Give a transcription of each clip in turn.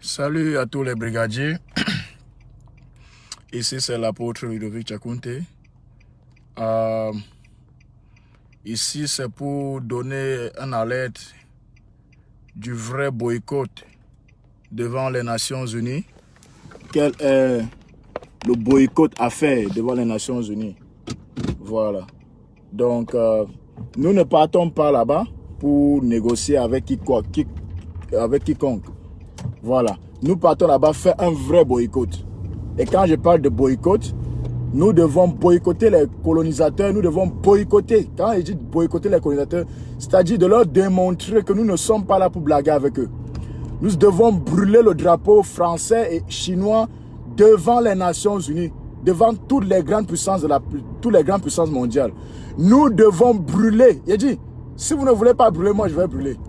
Salut à tous les brigadiers. Ici, c'est l'apôtre Ludovic Chakunte. Ici, c'est pour donner un alerte du vrai boycott devant les Nations Unies. Quel est le boycott à faire devant les Nations Unies? Voilà. Donc, nous ne partons pas là-bas pour négocier avec quiconque. Voilà. Nous partons là-bas faire un vrai boycott. Et quand je parle de boycott, nous devons boycotter les colonisateurs, nous devons boycotter. Quand je dis boycotter les colonisateurs, c'est-à-dire de leur démontrer que nous ne sommes pas là pour blaguer avec eux. Nous devons brûler le drapeau français et chinois devant les Nations Unies, devant toutes les grandes puissances mondiales. Nous devons brûler. Il dit, si vous ne voulez pas brûler, moi je vais brûler.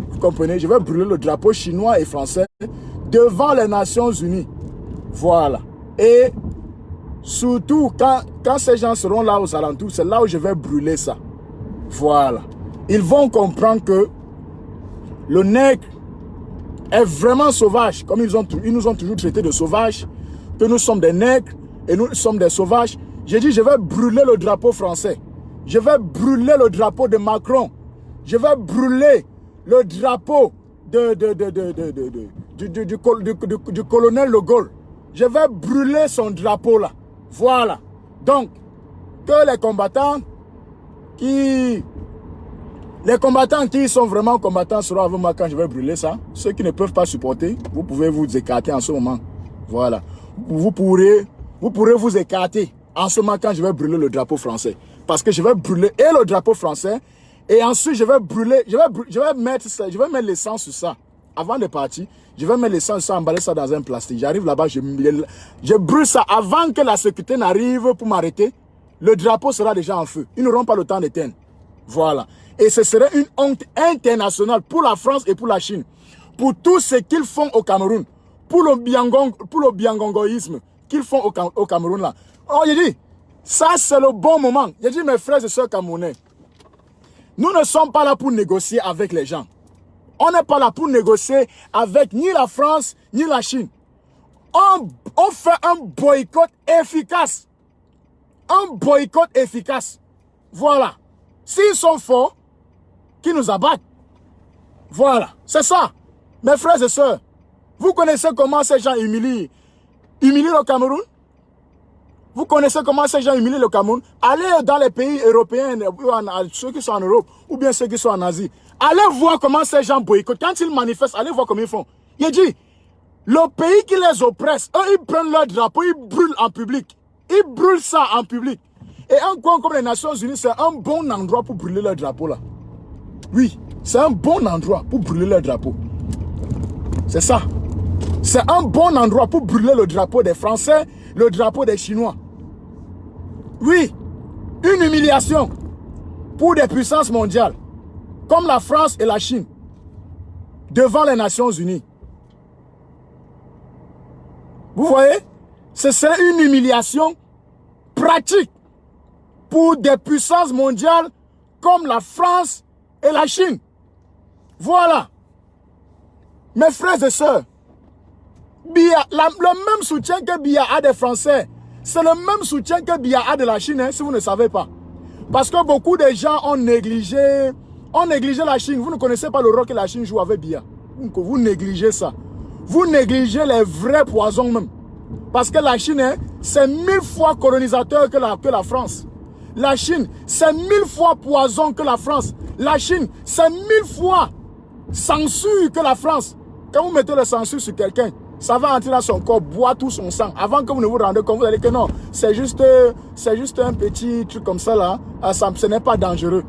Vous comprenez? Je vais brûler le drapeau chinois et français devant les Nations Unies. Voilà. Et surtout, quand ces gens seront là aux alentours, c'est là où je vais brûler ça. Voilà. Ils vont comprendre que le nègre est vraiment sauvage, comme ils nous ont toujours traités de sauvages, que nous sommes des nègres et nous sommes des sauvages. J'ai dit, je vais brûler le drapeau français. Je vais brûler le drapeau de Macron. Je vais brûler le drapeau du colonel Le Gaulle. Je vais brûler son drapeau là. Voilà. Donc, que les combattants qui sont vraiment combattants seront avec moi quand je vais brûler ça. Ceux qui ne peuvent pas supporter, vous pouvez vous écarter en ce moment. Voilà. Vous pourrez vous écarter en ce moment quand je vais brûler le drapeau français. Parce que je vais brûler et le drapeau français. Et ensuite, je vais brûler, je vais mettre l'essence sur ça. Avant de partir, je vais mettre l'essence sur ça, emballer ça dans un plastique. J'arrive là-bas, je brûle ça avant que la sécurité n'arrive pour m'arrêter. Le drapeau sera déjà en feu. Ils n'auront pas le temps d'éteindre. Voilà. Et ce serait une honte internationale pour la France et pour la Chine. Pour tout ce qu'ils font au Cameroun. Pour le biangongoïsme qu'ils font au Cameroun là. Oh, j'ai dit, ça c'est le bon moment. J'ai dit, mes frères et sœurs camerounais, nous ne sommes pas là pour négocier avec les gens. On n'est pas là pour négocier avec ni la France, ni la Chine. On fait un boycott efficace. Un boycott efficace. Voilà. S'ils sont forts, qu'ils nous abattent. Voilà. C'est ça. Mes frères et sœurs, vous connaissez comment ces gens humilient le Cameroun? Vous connaissez comment ces gens humilient le Cameroun? Allez dans les pays européens, ceux qui sont en Europe, ou bien ceux qui sont en Asie. Allez voir comment ces gens boycottent. Quand ils manifestent, allez voir comment ils font. Il dit, le pays qui les oppresse, eux, ils prennent leur drapeau, ils brûlent en public. Ils brûlent ça en public. Et un coin comme les Nations Unies, c'est un bon endroit pour brûler leur drapeau là. Oui, c'est un bon endroit pour brûler leur drapeau. C'est ça. C'est un bon endroit pour brûler le drapeau des Français, le drapeau des Chinois. Oui, une humiliation pour des puissances mondiales, comme la France et la Chine, devant les Nations Unies. Vous voyez, ce serait une humiliation pratique pour des puissances mondiales comme la France et la Chine. Voilà. Mes frères et sœurs, le même soutien que Biya a des Français, c'est le même soutien que Biya a de la Chine, hein, si vous ne savez pas. Parce que beaucoup de gens ont négligé la Chine. Vous ne connaissez pas le rôle que la Chine joue avec Biya. Vous négligez ça. Vous négligez les vrais poisons même. Parce que la Chine, hein, c'est 1000 fois colonisateur que la France. La Chine, c'est 1000 fois poison que la France. La Chine, c'est 1000 fois censure que la France. Quand vous mettez la censure sur quelqu'un, ça va entrer dans son corps, boire tout son sang. Avant que vous ne vous rendez compte, vous allez dire que non, c'est juste un petit truc comme ça là. Ce n'est pas dangereux.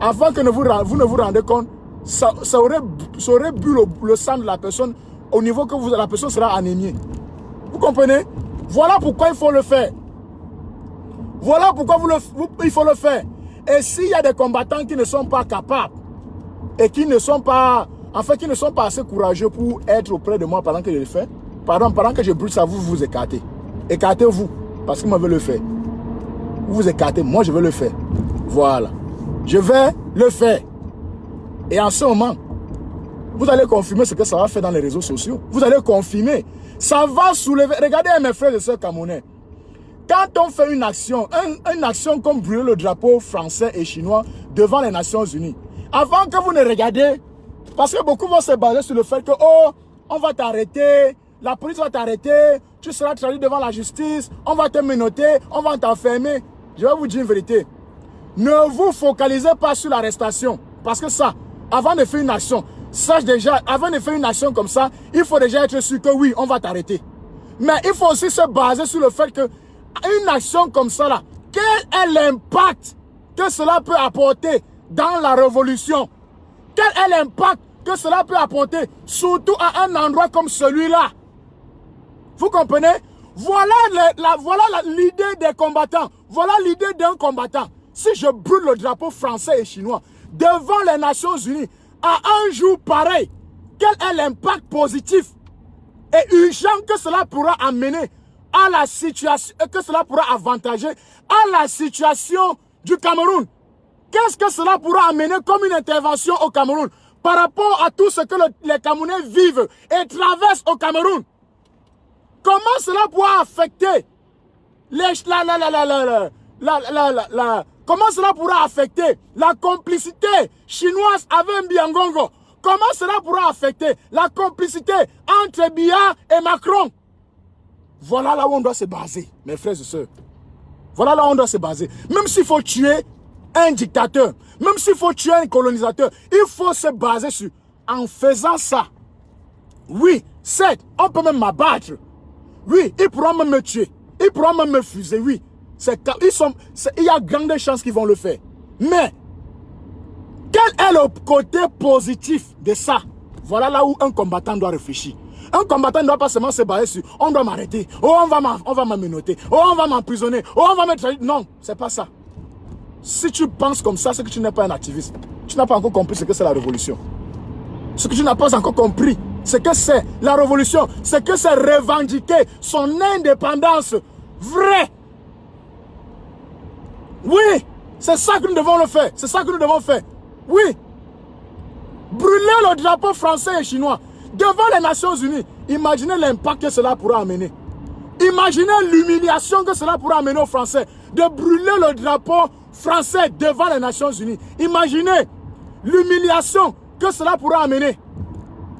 Avant que vous ne vous rendez compte, ça aurait bu le sang de la personne au niveau que la personne sera anémiée. Vous comprenez? Voilà pourquoi il faut le faire. Voilà pourquoi il faut le faire. Et s'il y a des combattants qui ne sont pas capables et qui ne sont pas assez courageux pour être auprès de moi pendant que je le fais, pendant que je brûle ça, vous vous écartez. Écartez-vous, parce que moi je veux le faire. Vous vous écartez, moi je veux le faire. Voilà. Je vais le faire. Et en ce moment, Vous allez confirmer ce que ça va faire dans les réseaux sociaux. Vous allez confirmer. Ça va soulever. Regardez mes frères et sœurs camerounais. Quand on fait une action comme brûler le drapeau français et chinois devant les Nations Unies, avant que vous ne regardez, parce que beaucoup vont se baser sur le fait que, oh, on va t'arrêter, la police va t'arrêter, tu seras traduit devant la justice, on va te menotter, on va t'enfermer. Je vais vous dire une vérité. Ne vous focalisez pas sur l'arrestation. Parce que ça, avant de faire une action, sache déjà, avant de faire une action comme ça, il faut déjà être sûr que oui, on va t'arrêter. Mais il faut aussi se baser sur le fait que une action comme ça là, quel est l'impact que cela peut apporter dans la révolution? Quel est l'impact que cela peut apporter, surtout à un endroit comme celui-là? Vous comprenez? Voilà l'idée des combattants. Voilà l'idée d'un combattant. Si je brûle le drapeau français et chinois devant les Nations Unies à un jour pareil, quel est l'impact positif et urgent que cela pourra amener à la situation, que cela pourra avantager à la situation du Cameroun? Qu'est-ce que cela pourra amener comme une intervention au Cameroun par rapport à tout ce que les Camerounais vivent et traversent au Cameroun? Comment cela pourra affecter comment cela pourra affecter la complicité chinoise avec Mbiangongo? Comment cela pourra affecter la complicité entre Biya et Macron? Voilà là où on doit se baser, mes frères et sœurs. Voilà là où on doit se baser. Même s'il faut tuer un dictateur, même s'il faut tuer un colonisateur, il faut se baser sur. En faisant ça, oui, certes, on peut même m'abattre. Oui, ils pourront même me tuer. Ils pourront même me fuser, oui. Il y a grande chances qu'ils vont le faire. Mais, quel est le côté positif de ça? Voilà là où un combattant doit réfléchir. Un combattant ne doit pas seulement se baser sur on doit m'arrêter, oh on va m'amenoter, oh on va m'emprisonner, oh on va me trahir. Non, c'est pas ça. Si tu penses comme ça, c'est que tu n'es pas un activiste. Tu n'as pas encore compris ce que c'est la révolution. Ce que tu n'as pas encore compris, c'est que c'est la révolution, c'est que c'est revendiquer son indépendance vraie. Oui, c'est ça que nous devons le faire. C'est ça que nous devons faire. Oui. Brûler le drapeau français et chinois devant les Nations Unies. Imaginez l'impact que cela pourra amener. Imaginez l'humiliation que cela pourra amener aux Français de brûler le drapeau français devant les Nations Unies. Imaginez l'humiliation que cela pourra amener.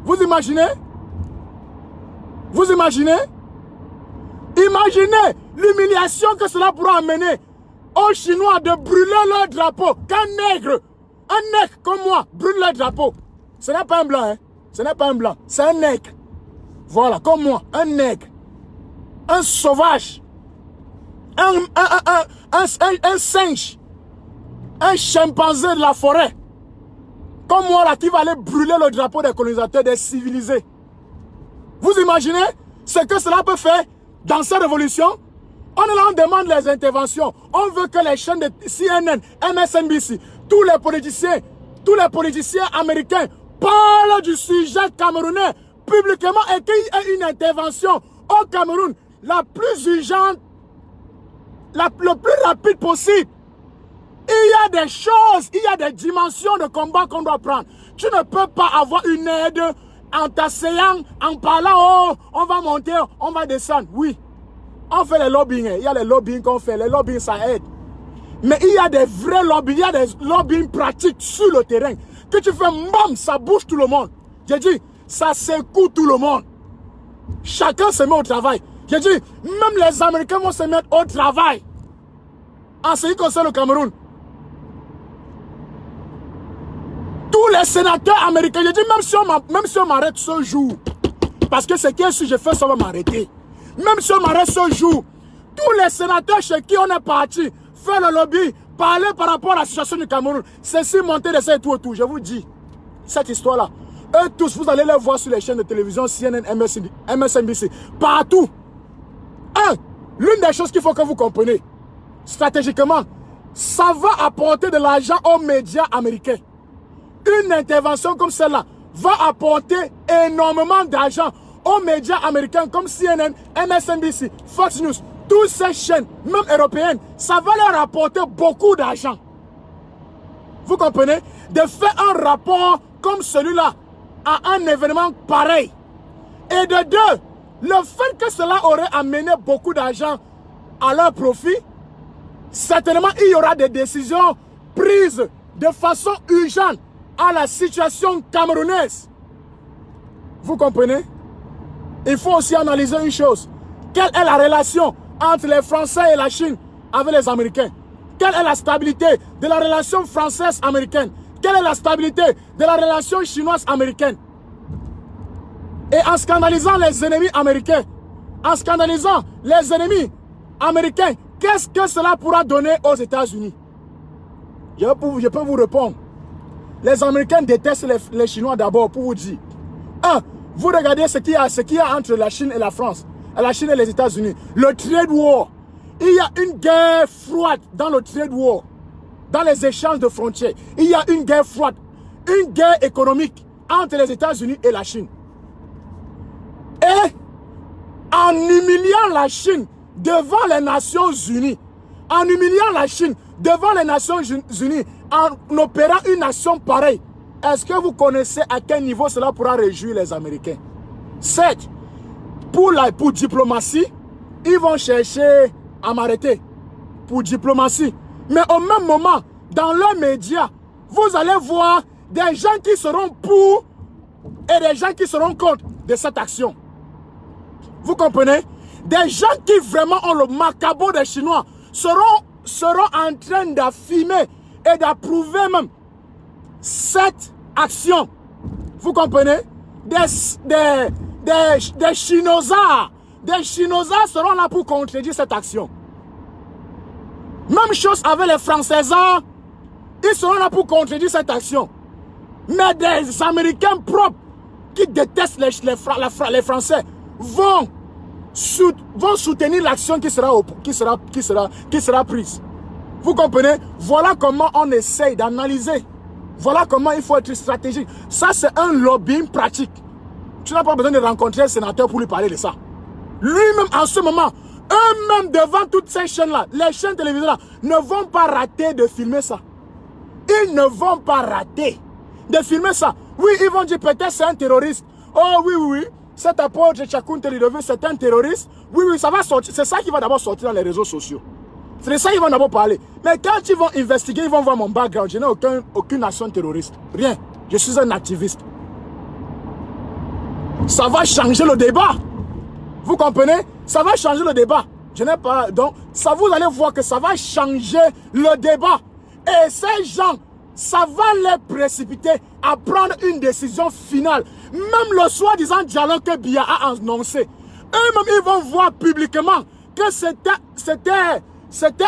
Vous imaginez? Vous imaginez? Imaginez l'humiliation que cela pourra amener aux Chinois de brûler leur drapeau. Qu'un nègre comme moi brûle leur drapeau. Ce n'est pas un blanc, hein? Ce n'est pas un blanc, c'est un nègre. Voilà, comme moi, un nègre. Un sauvage. Un singe. Un chimpanzé de la forêt. Comme moi là, qui va aller brûler le drapeau des colonisateurs, des civilisés. Vous imaginez ce que cela peut faire dans cette révolution? On est là, on demande les interventions. On veut que les chaînes de CNN, MSNBC, tous les politiciens américains parlent du sujet camerounais publiquement et qu'il y ait une intervention au Cameroun la plus urgente, le plus rapide possible. Il y a des choses, il y a des dimensions de combat qu'on doit prendre. Tu ne peux pas avoir une aide en t'asseyant, en parlant, oh, on va monter, on va descendre. Oui, on fait les lobbying, il y a les lobbying qu'on fait, les lobbying ça aide. Mais il y a des vrais lobbying, il y a des lobbying pratiques sur le terrain. Que tu fais, bam, ça bouge tout le monde. J'ai dit, ça secoue tout le monde. Chacun se met au travail. J'ai dit, même les Américains vont se mettre au travail. En ce qui concerne le Cameroun. Tous les sénateurs américains, j'ai dit, même si on m'arrête ce jour, parce que c'est qui si je fais ça va m'arrêter. Même si on m'arrête ce jour, tous les sénateurs chez qui on est parti, faire le lobby, parler par rapport à la situation du Cameroun, ceci monter de ça et tout, je vous dis, cette histoire-là, eux tous, vous allez les voir sur les chaînes de télévision, CNN, MSNBC, partout. L'une des choses qu'il faut que vous compreniez, stratégiquement, ça va apporter de l'argent aux médias américains. Une intervention comme celle-là va apporter énormément d'argent aux médias américains comme CNN, MSNBC, Fox News, toutes ces chaînes, même européennes, ça va leur apporter beaucoup d'argent. Vous comprenez? De faire un rapport comme celui-là, à un événement pareil. Et de deux, le fait que cela aurait amené beaucoup d'argent à leur profit, certainement il y aura des décisions prises de façon urgente à la situation camerounaise. Vous comprenez? Il faut aussi analyser une chose. Quelle est la relation entre les Français et la Chine avec les Américains? Quelle est la stabilité de la relation française-américaine? Quelle est la stabilité de la relation chinoise-américaine? Et en scandalisant les ennemis américains, en scandalisant les ennemis américains, qu'est-ce que cela pourra donner aux États-Unis? Je peux vous répondre. Les Américains détestent les Chinois d'abord pour vous dire. Un, vous regardez ce qu'il y a entre la Chine et la France, la Chine et les États-Unis. Le trade war. Il y a une guerre froide dans le trade war. Dans les échanges de frontières. Il y a une guerre froide. Une guerre économique entre les États-Unis et la Chine. Et en humiliant la Chine devant les Nations Unies, en humiliant la Chine devant les Nations Unies, en opérant une nation pareille, est-ce que vous connaissez à quel niveau cela pourra réjouir les Américains? Certes, pour diplomatie, ils vont chercher à m'arrêter. Pour diplomatie. Mais au même moment, dans leurs médias, vous allez voir des gens qui seront pour et des gens qui seront contre de cette action. Vous comprenez? Des gens qui vraiment ont le macabre des Chinois seront en train d'affirmer et d'approuver même cette action. Vous comprenez? Des Chinosards. Des Chinosards seront là pour contredire cette action. Même chose avec les Françaisards. Ils seront là pour contredire cette action. Mais des Américains propres qui détestent les Français vont soutenir l'action qui sera prise. Vous comprenez? Voilà comment on essaye d'analyser. Voilà comment il faut être stratégique. Ça, c'est un lobbying pratique. Tu n'as pas besoin de rencontrer un sénateur pour lui parler de ça. Lui-même, en ce moment, eux-mêmes devant toutes ces chaînes-là, les chaînes télévisées-là, ne vont pas rater de filmer ça. Ils ne vont pas rater de filmer ça. Oui, ils vont dire peut-être c'est un terroriste. Oh oui, oui, oui. Cet apôtre Tchakoun Telidovi, c'est un terroriste. Oui, oui, ça va sortir. C'est ça qui va d'abord sortir dans les réseaux sociaux. C'est de ça qu'ils vont d'abord parler. Mais quand ils vont investiguer, ils vont voir mon background. Je n'ai aucune nation terroriste. Rien. Je suis un activiste. Ça va changer le débat. Vous comprenez? Ça va changer le débat. Je n'ai pas... Donc, ça vous allez voir que ça va changer le débat. Et ces gens, ça va les précipiter à prendre une décision finale. Même le soi-disant dialogue que Biya a annoncé. Eux-mêmes, ils vont voir publiquement que c'était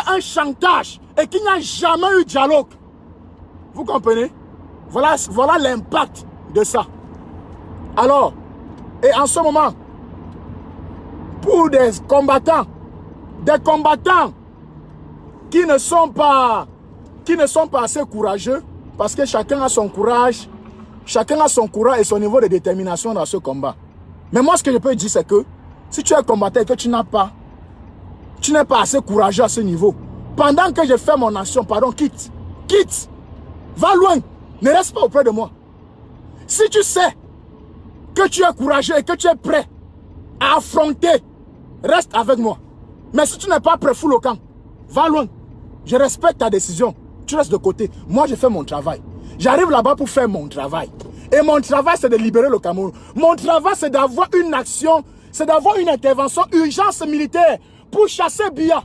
un chantage et qu'il n'y a jamais eu dialogue. Vous comprenez? Voilà l'impact de ça. Alors, et en ce moment, pour des combattants qui ne sont pas assez courageux, parce que chacun a son courage et son niveau de détermination dans ce combat. Mais moi, ce que je peux dire, c'est que si tu es combattant et que tu n'es pas assez courageux à ce niveau, pendant que je fais mon action, pardon, quitte, va loin, ne reste pas auprès de moi. Si tu sais que tu es courageux et que tu es prêt à affronter, reste avec moi. Mais si tu n'es pas prêt, fous le camp, va loin. Je respecte ta décision, tu restes de côté. Moi, je fais mon travail. J'arrive là-bas pour faire mon travail. Et mon travail, c'est de libérer le Cameroun. Mon travail, c'est d'avoir une action, c'est d'avoir une intervention, urgence militaire, pour chasser Biya.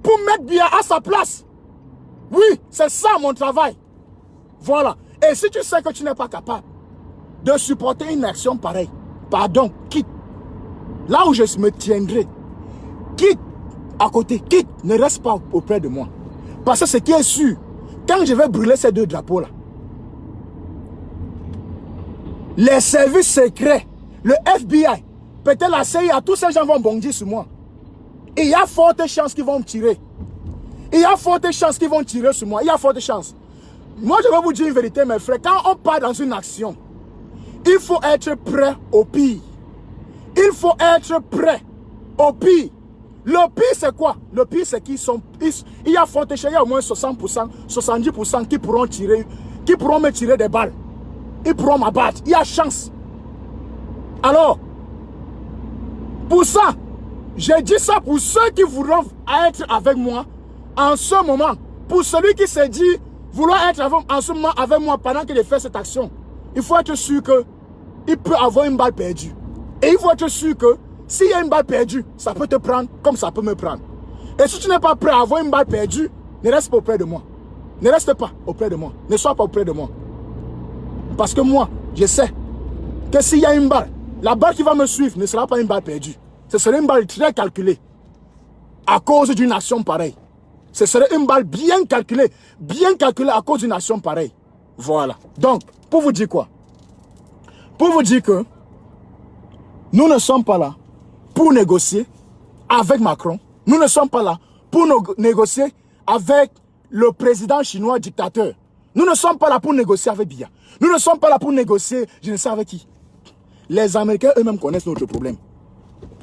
Pour mettre Biya à sa place. Oui, c'est ça mon travail. Voilà. Et si tu sais que tu n'es pas capable de supporter une action pareille, pardon, quitte. Là où je me tiendrai, quitte à côté, quitte, ne reste pas auprès de moi. Parce que ce qui est sûr, quand je vais brûler ces deux drapeaux-là, les services secrets, le FBI, peut-être la CIA, tous ces gens vont bondir sur moi. Et il y a forte chance qu'ils vont me tirer. Il y a forte chance qu'ils vont tirer sur moi. Il y a forte chance. Moi, je vais vous dire une vérité, mes frères. Quand on part dans une action, il faut être prêt au pire. Il faut être prêt au pire. Le pire, c'est quoi? Le pire, c'est qu'il y a forte chance, il y a au moins 60%, 70% qui pourront me tirer des balles. ils pourront m'abattre. Il y a chance. Alors, pour ça, j'ai dit ça pour ceux qui voudront être avec moi en ce moment. Pour celui qui s'est dit vouloir être en ce moment avec moi pendant qu'il fait cette action, il faut être sûr qu'il peut avoir une balle perdue. Et il faut être sûr que s'il y a une balle perdue, ça peut te prendre comme ça peut me prendre. Et si tu n'es pas prêt à avoir une balle perdue, ne reste pas auprès de moi. Ne reste pas auprès de moi. Ne sois pas auprès de moi. Parce que moi, je sais que s'il y a une balle, la balle qui va me suivre ne sera pas une balle perdue. Ce serait une balle très calculée. À cause d'une action pareille. Ce serait une balle bien calculée à cause d'une action pareille. Voilà. Donc, pour vous dire quoi? Pour vous dire que nous ne sommes pas là pour négocier avec Macron. Nous ne sommes pas là pour négocier avec le président chinois dictateur. Nous ne sommes pas là pour négocier avec Biya. Nous ne sommes pas là pour négocier, je ne sais avec qui. Les Américains eux-mêmes connaissent notre problème.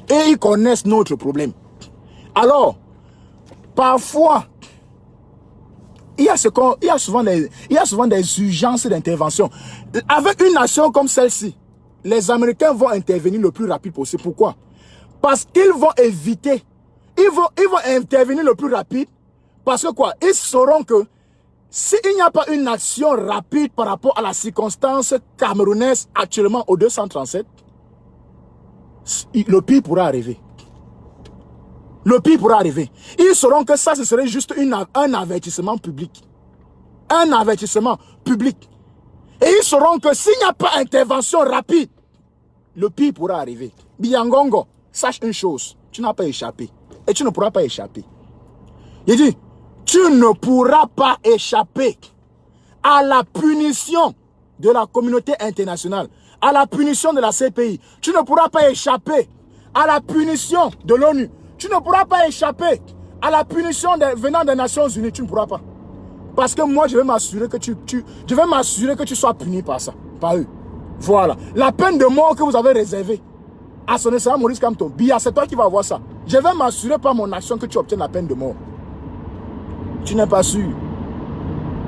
Et ils connaissent notre problème. Alors, parfois, il y a souvent des urgences d'intervention. Avec une nation comme celle-ci, les Américains vont intervenir le plus rapide possible. Pourquoi? Parce qu'ils vont éviter, ils vont intervenir le plus rapide. Parce que quoi? Ils sauront que s'il n'y a pas une action rapide par rapport à la circonstance camerounaise actuellement au 237, le pire pourra arriver. Le pire pourra arriver. Ils sauront que ça, ce serait juste un avertissement public. Un avertissement public. Et ils sauront que s'il n'y a pas intervention rapide, le pire pourra arriver. Biyangongo, sache une chose, tu n'as pas échappé. Et tu ne pourras pas échapper. Il dit, tu ne pourras pas échapper à la punition de la communauté internationale, à la punition de la CPI. Tu ne pourras pas échapper à la punition de l'ONU. Tu ne pourras pas échapper à la punition venant des Nations Unies. Tu ne pourras pas. Parce que moi, je vais m'assurer que tu sois puni par ça, par eux. Voilà. La peine de mort que vous avez réservée à son excellence Maurice Kamto, Biya, c'est toi qui vas avoir ça. Je vais m'assurer par mon action que tu obtiennes la peine de mort. Tu n'es pas sûr.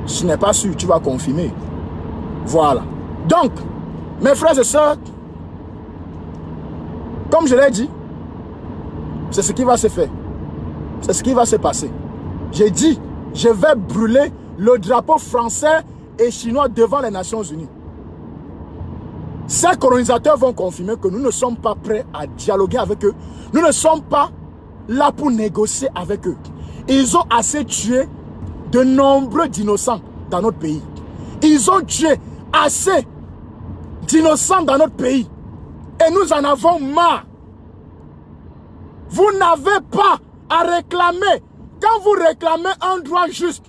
Si tu n'es pas sûr, tu vas confirmer. Voilà. Donc, mes frères et sœurs, comme je l'ai dit, c'est ce qui va se faire. C'est ce qui va se passer. J'ai dit, je vais brûler le drapeau français et chinois devant les Nations Unies. Ces colonisateurs vont confirmer que nous ne sommes pas prêts à dialoguer avec eux. Nous ne sommes pas là pour négocier avec eux. Ils ont assez tué de nombreux d'innocents dans notre pays. Ils ont tué assez d'innocents dans notre pays. Et nous en avons marre. Vous n'avez pas à réclamer. Quand vous réclamez un droit juste,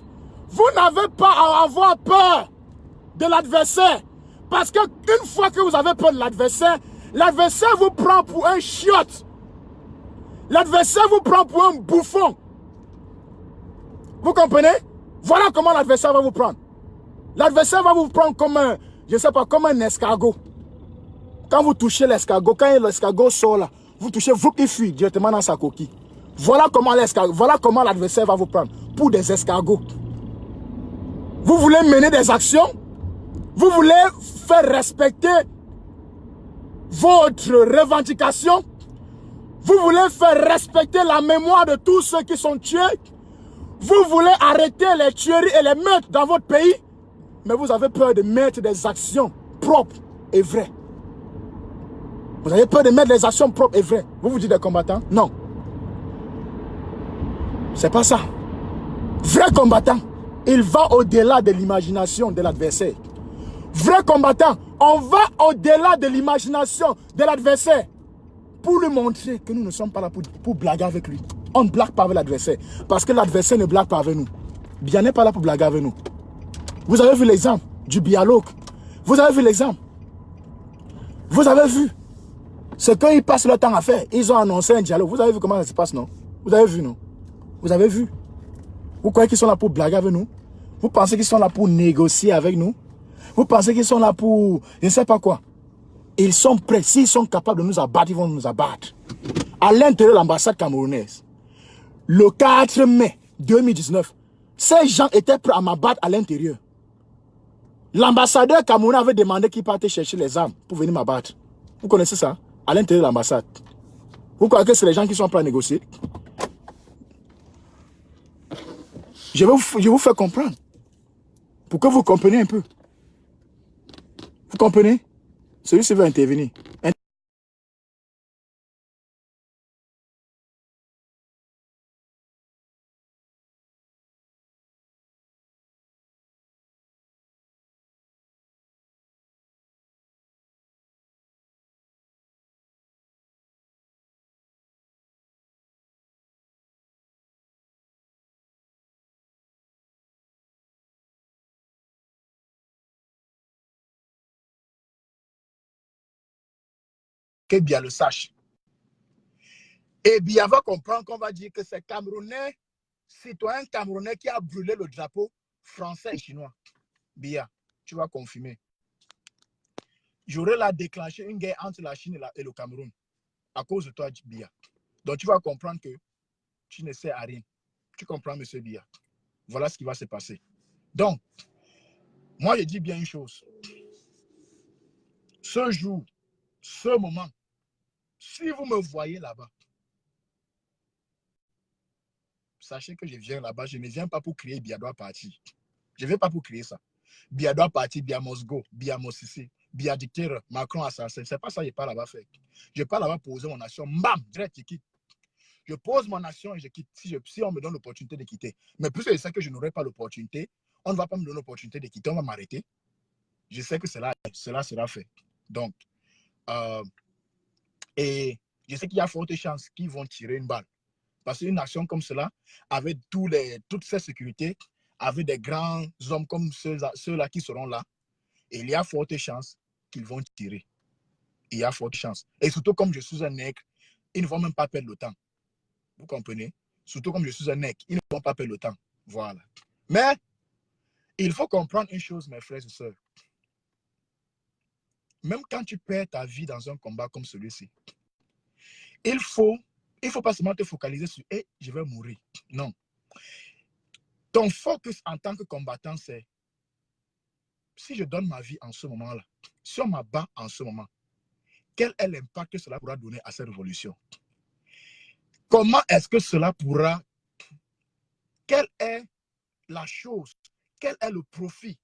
vous n'avez pas à avoir peur de l'adversaire. Parce qu'une fois que vous avez peur de l'adversaire, l'adversaire vous prend pour un chiotte. L'adversaire vous prend pour un bouffon. Vous comprenez? Voilà comment l'adversaire va vous prendre. L'adversaire va vous prendre comme un, je ne sais pas, comme un escargot. Quand vous touchez l'escargot, quand l'escargot sort là, vous touchez, vous qui fuit directement dans sa coquille. Voilà comment l'adversaire va vous prendre. Pour des escargots. Vous voulez mener des actions? Vous voulez faire respecter votre revendication? Vous voulez faire respecter la mémoire de tous ceux qui sont tués? Vous voulez arrêter les tueries et les meurtres dans votre pays? Mais vous avez peur de mettre des actions propres et vraies. Vous avez peur de mettre des actions propres et vraies. Vous vous dites des combattants? Non. C'est pas ça. Vrai combattant, il va au-delà de l'imagination de l'adversaire. Vrai combattant, on va au-delà de l'imagination de l'adversaire pour lui montrer que nous ne sommes pas là pour blaguer avec lui. On ne blague pas avec l'adversaire parce que l'adversaire ne blague pas avec nous. Biya n'est pas là pour blaguer avec nous. Vous avez vu l'exemple du dialogue. Vous avez vu l'exemple. Vous avez vu ce qu'ils passent leur temps à faire. Ils ont annoncé un dialogue. Vous avez vu comment ça se passe, non? Vous avez vu, non? Vous avez vu? Vous croyez qu'ils sont là pour blaguer avec nous? Vous pensez qu'ils sont là pour négocier avec nous? Vous pensez qu'ils sont là pour... je ne sais pas quoi. Ils sont prêts. S'ils sont capables de nous abattre, ils vont nous abattre. À l'intérieur de l'ambassade camerounaise, le 4 mai 2019, ces gens étaient prêts à m'abattre à l'intérieur. L'ambassadeur camerounais avait demandé qu'il parte chercher les armes pour venir m'abattre. Vous connaissez ça? À l'intérieur de l'ambassade. Vous croyez que c'est les gens qui sont prêts à négocier? Je vais vous faire comprendre. Pour que vous compreniez un peu. Vous comprenez? Celui-ci veut intervenir. Que bien le sache. Et bien va comprendre qu'on va dire que c'est Camerounais, citoyen camerounais qui a brûlé le drapeau français et chinois. Bia, tu vas confirmer. J'aurais là déclenché une guerre entre la Chine et le Cameroun à cause de toi, Bia. Donc tu vas comprendre que tu ne sais à rien. Tu comprends, monsieur Bia? Voilà ce qui va se passer. Donc, moi je dis bien une chose. Ce jour, ce moment, si vous me voyez là-bas, sachez que je viens là-bas, je ne viens pas pour créer Bia doit partir. Je ne viens pas pour créer ça. Bia doit partir, Bia Mosgo, Bia Mossisi, Bia dictateur, Macron assassin. C'est pas ça que je pars là-bas faire. Je pars là-bas poser mon nation. Bam, direct, je quitte. Je pose mon nation et je quitte si on me donne l'opportunité de quitter. Mais plus je sais que je n'aurai pas l'opportunité, on ne va pas me donner l'opportunité de quitter, on va m'arrêter. Je sais que cela sera fait. Donc, et je sais qu'il y a forte chance qu'ils vont tirer une balle. Parce qu'une nation comme cela, avec toutes ces sécurités, avec des grands hommes comme ceux-là qui seront là, et il y a forte chance qu'ils vont tirer. Il y a forte chance. Et surtout comme je suis un nègre, ils ne vont même pas perdre le temps. Vous comprenez? Surtout comme je suis un nègre, ils ne vont pas perdre le temps. Voilà. Mais, il faut comprendre une chose, mes frères et sœurs. Même quand tu perds ta vie dans un combat comme celui-ci, il faut pas seulement te focaliser sur hey, je vais mourir. Non. Ton focus en tant que combattant, c'est si je donne ma vie en ce moment-là, si on m'abat en ce moment, quel est l'impact que cela pourra donner à cette révolution? Comment est-ce que cela pourra... Quelle est la chose, quel est le profit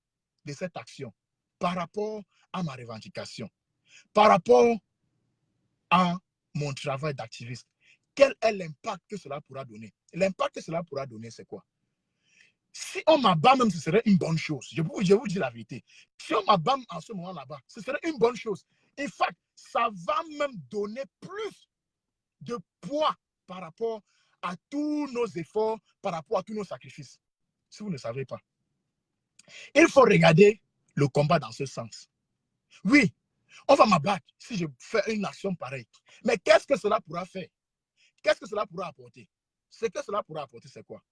de cette action par rapport à ma revendication, par rapport à mon travail d'activiste? Quel est l'impact que cela pourra donner? L'impact que cela pourra donner, c'est quoi? Si on m'abat même, ce serait une bonne chose. Je vous dis la vérité. Si on m'abat en ce moment là-bas, ce serait une bonne chose. En fait, ça va même donner plus de poids par rapport à tous nos efforts, par rapport à tous nos sacrifices. Si vous ne savez pas. Il faut regarder le combat dans ce sens. Oui, on va m'abattre si je fais une action pareille. Mais qu'est-ce que cela pourra faire? Qu'est-ce que cela pourra apporter? Ce que cela pourra apporter, c'est quoi?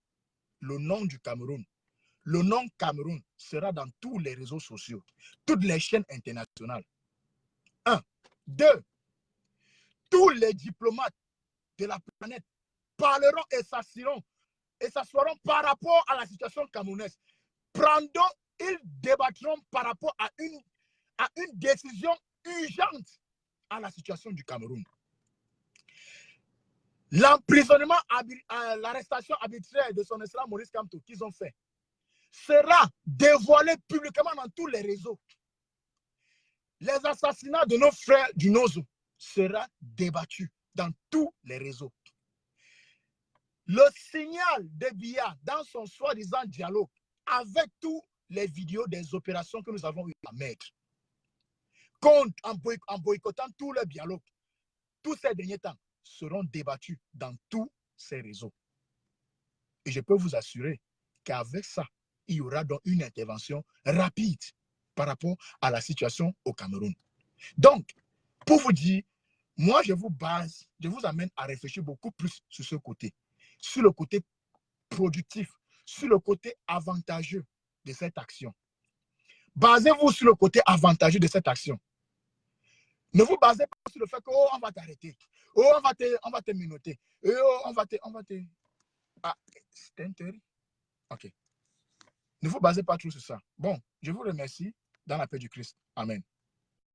Le nom du Cameroun. Le nom Cameroun sera dans tous les réseaux sociaux, toutes les chaînes internationales. 1. 2. Tous les diplomates de la planète parleront et s'assoiront par rapport à la situation camerounaise. Ils débattront par rapport à une décision urgente à la situation du Cameroun. L'emprisonnement, l'arrestation arbitraire de son excellence Maurice Kamto qu'ils ont fait sera dévoilé publiquement dans tous les réseaux. Les assassinats de nos frères du Nozo sera débattu dans tous les réseaux. Le signal de Biya dans son soi-disant dialogue avec tous les vidéos des opérations que nous avons eu à mettre, en boycottant tous les dialogues, tous ces derniers temps, seront débattus dans tous ces réseaux. Et je peux vous assurer qu'avec ça, il y aura donc une intervention rapide par rapport à la situation au Cameroun. Donc, pour vous dire, moi, je vous amène à réfléchir beaucoup plus sur ce côté, sur le côté productif, sur le côté avantageux de cette action. Basez-vous sur le côté avantageux de cette action. Ne vous basez pas sur le fait que oh, on va t'arrêter, oh, on va te minoter, oh, on va te... Ah, c'est interdit. Ok. Ne vous basez pas trop sur ça. Bon, je vous remercie. dans la paix du Christ. Amen.